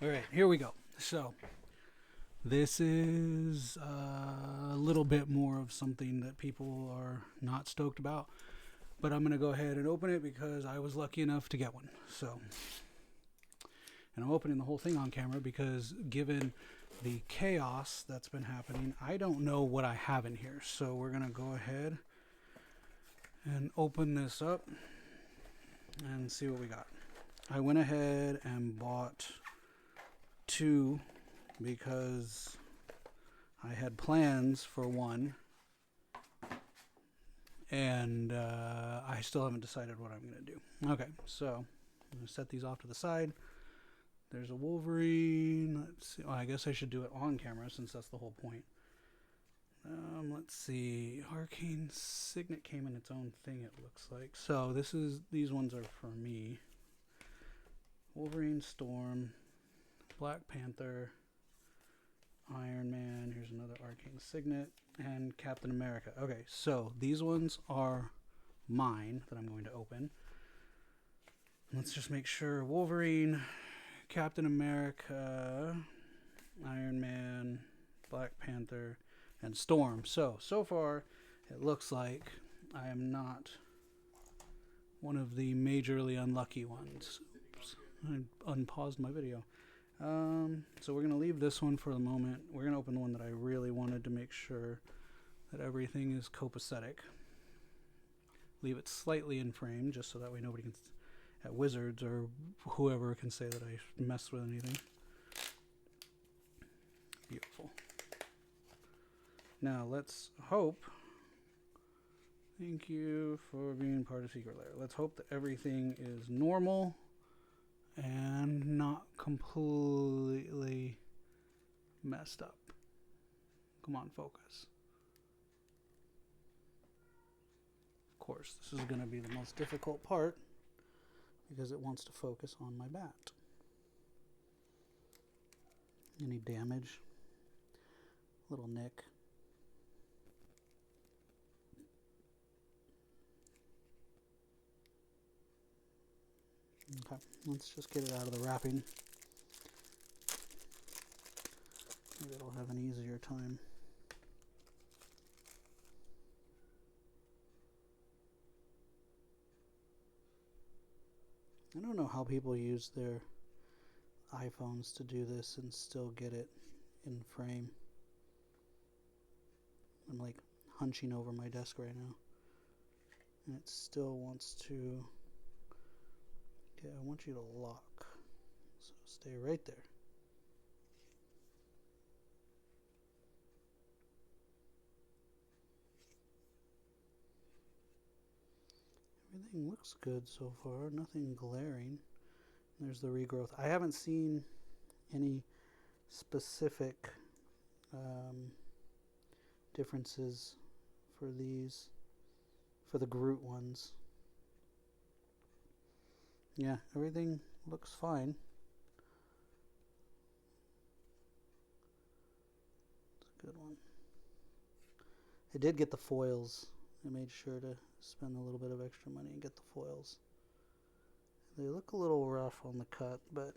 All right, here we go. So, this is a little bit more of something that people are not stoked about, but I'm going to go ahead and open it because I was lucky enough to get one. So, and I'm opening the whole thing on camera because given the chaos that's been happening, I don't know what I have in here. So, we're going to go ahead and open this up and see what we got. I went ahead and bought two because I had plans for one, and I still haven't decided what I'm going to do. Okay, so I'm going to set these off to the side. There's a Wolverine. Let's see. Oh, I guess I should do it on camera since that's the whole point. Let's see. Arcane Signet came in its own thing, it looks like. So these ones are for me. Wolverine, Storm, Black Panther, Iron Man. Here's another Arcane Signet, and Captain America. Okay, so these ones are mine that I'm going to open. Let's just make sure. Wolverine, Captain America, Iron Man, Black Panther, and Storm. So far, it looks like I am not one of the majorly unlucky ones. Oops, I unpaused my video. So we're going to leave this one for the moment. We're going to open the one that I really wanted to make sure that everything is copacetic. Leave it slightly in frame just so that way nobody can, at Wizards or whoever, can say that I messed with anything. Beautiful. Now let's hope. Thank you for being part of Secret Lair. Let's hope that everything is normal and not completely messed up. Come on, focus. Of course, this is going to be the most difficult part because it wants to focus on my bat. Any damage? Little nick. Okay, let's just get it out of the wrapping. Maybe it'll have an easier time. I don't know how people use their iPhones to do this and still get it in frame. I'm like hunching over my desk right now, and it still wants to. Okay, I want you to lock, so stay right there. Everything looks good so far, nothing glaring. There's the regrowth. I haven't seen any specific differences for these, for the Groot ones. Yeah, everything looks fine. It's a good one. I did get the foils. I made sure to spend a little bit of extra money and get the foils. They look a little rough on the cut, but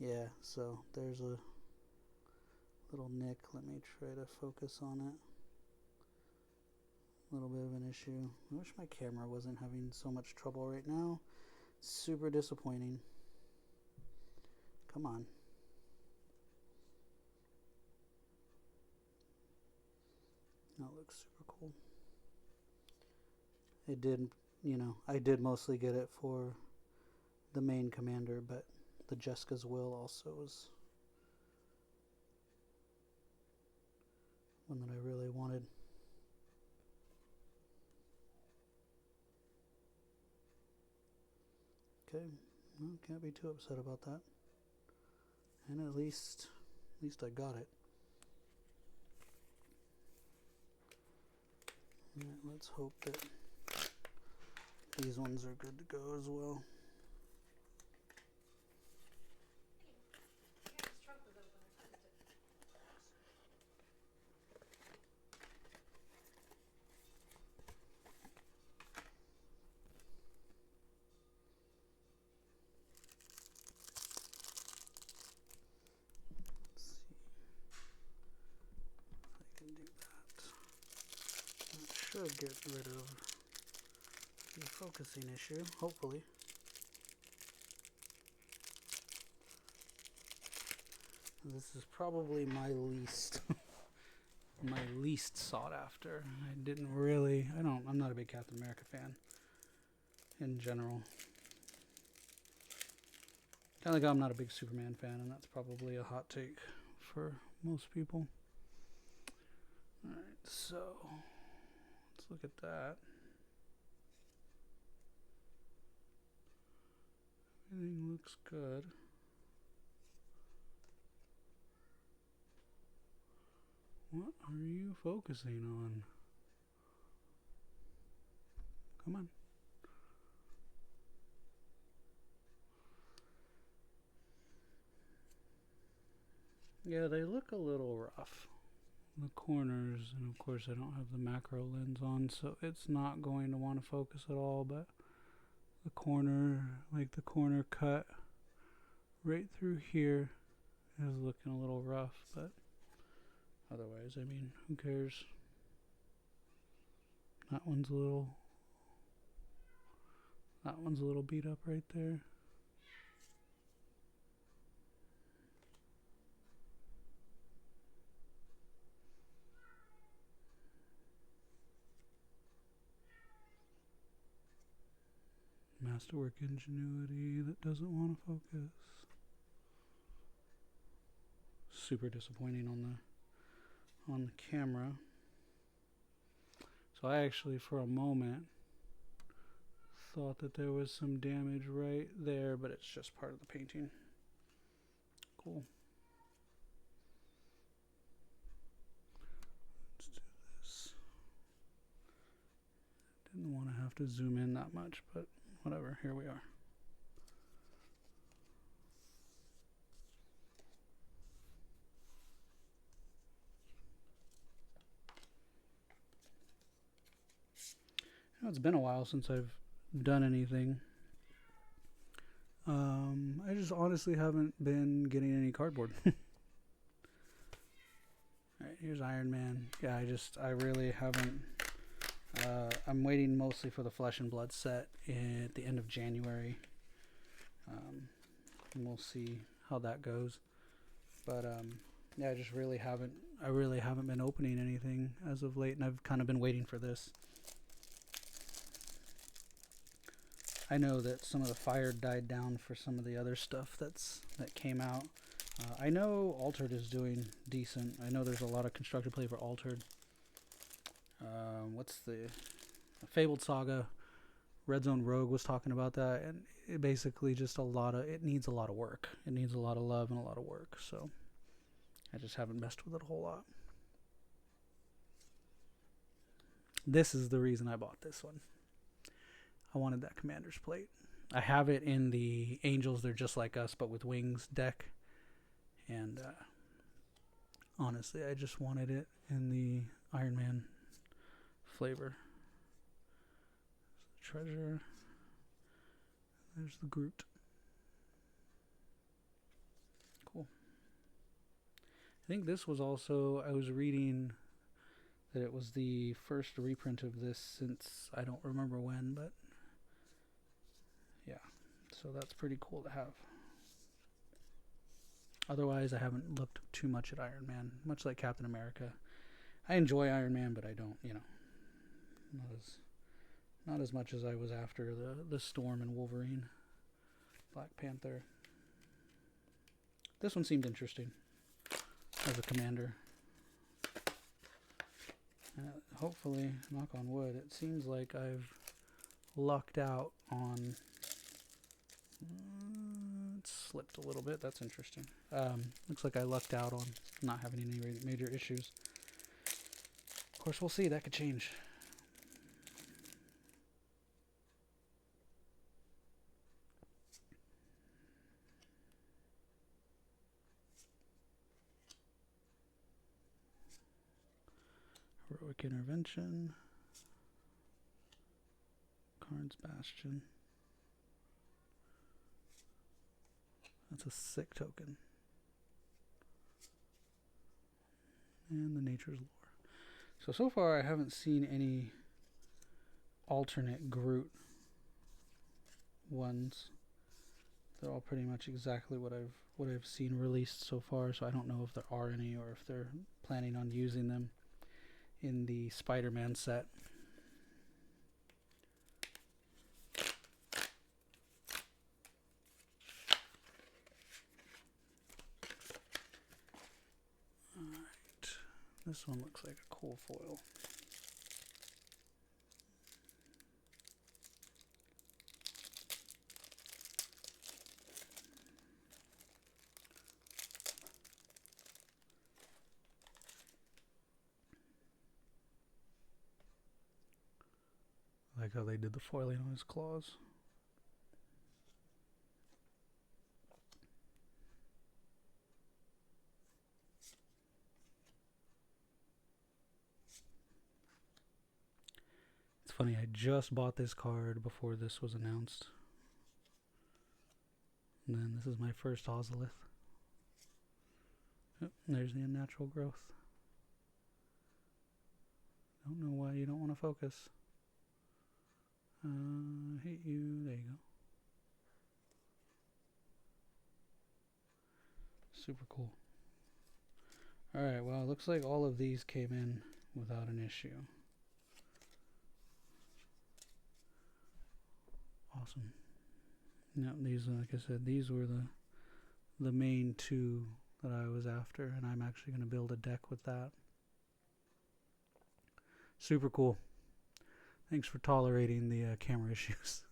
yeah, so there's a little nick. Let me try to focus on it. A little bit of an issue. I wish my camera wasn't having so much trouble right now. Super disappointing. Come on. That looks super cool. It did, I did mostly get it for the main commander, but the Jessica's Will also was one that I really wanted. Okay, well, can't be too upset about that. And at least I got it. Alright, let's hope that these ones are good to go as well. should get rid of the focusing issue, hopefully. This is probably my least sought after. I'm not a big Captain America fan in general. Kind of like I'm not a big Superman fan, and that's probably a hot take for most people. Alright, so let's look at that. Everything looks good. What are you focusing on? Come on. Yeah, they look a little rough. The corners, and of course I don't have the macro lens on, so it's not going to want to focus at all, but the corner, like the corner cut right through here is looking a little rough, but otherwise, I mean, who cares? That one's a little beat up right there. Masterwork ingenuity that doesn't want to focus. Super disappointing on the camera. So I actually, for a moment, thought that there was some damage right there, but it's just part of the painting. Cool. Let's do this. Didn't want to have to zoom in that much, but whatever, here we are. You know, it's been a while since I've done anything. I just honestly haven't been getting any cardboard. Alright, here's Iron Man. Yeah, I really haven't. I'm waiting mostly for the Flesh and Blood set at the end of January. And we'll see how that goes. But yeah, I really haven't been opening anything as of late, and I've kind of been waiting for this. I know that some of the fire died down for some of the other stuff that came out. I know Altered is doing decent. I know there's a lot of constructed play for Altered. What's the Fabled Saga? Red Zone Rogue was talking about that, and it basically just it needs a lot of work. It needs a lot of love and a lot of work, so I just haven't messed with it a whole lot. This is the reason I bought this one. I wanted that Commander's Plate. I have it in the Angels, They're Just Like Us, but with Wings deck. And honestly, I just wanted it in the Iron Man flavor. There's the treasure. There's the Groot. Cool. I think this was also, I was reading that it was the first reprint of this since I don't remember when, but yeah, so that's pretty cool to have. Otherwise, I haven't looked too much at Iron Man, much like Captain America. I enjoy Iron Man, but I don't, not as much as I was after the Storm and Wolverine, Black Panther. This one seemed interesting as a commander. Hopefully, knock on wood, it seems like I've lucked out on. It slipped a little bit. That's interesting. Looks like I lucked out on not having any major issues. Of course, we'll see. That could change. Heroic Intervention. Karn's Bastion. That's a sick token. And the Nature's Lore. So far I haven't seen any alternate Groot ones. They're all pretty much exactly what I've seen released so far, so I don't know if there are any or if they're planning on using them in the Spider-Man set. Alright, this one looks like a cool foil. I like how they did the foiling on his claws. It's funny, I just bought this card before this was announced. And then this is my first Ozolith. Oh, there's the unnatural growth. Don't know why you don't want to focus. I hate you. There you go. Super cool. Alright, well, it looks like all of these came in without an issue. Awesome. Now, these, like I said, these were the main two that I was after, and I'm actually going to build a deck with that. Super cool. Thanks for tolerating the camera issues.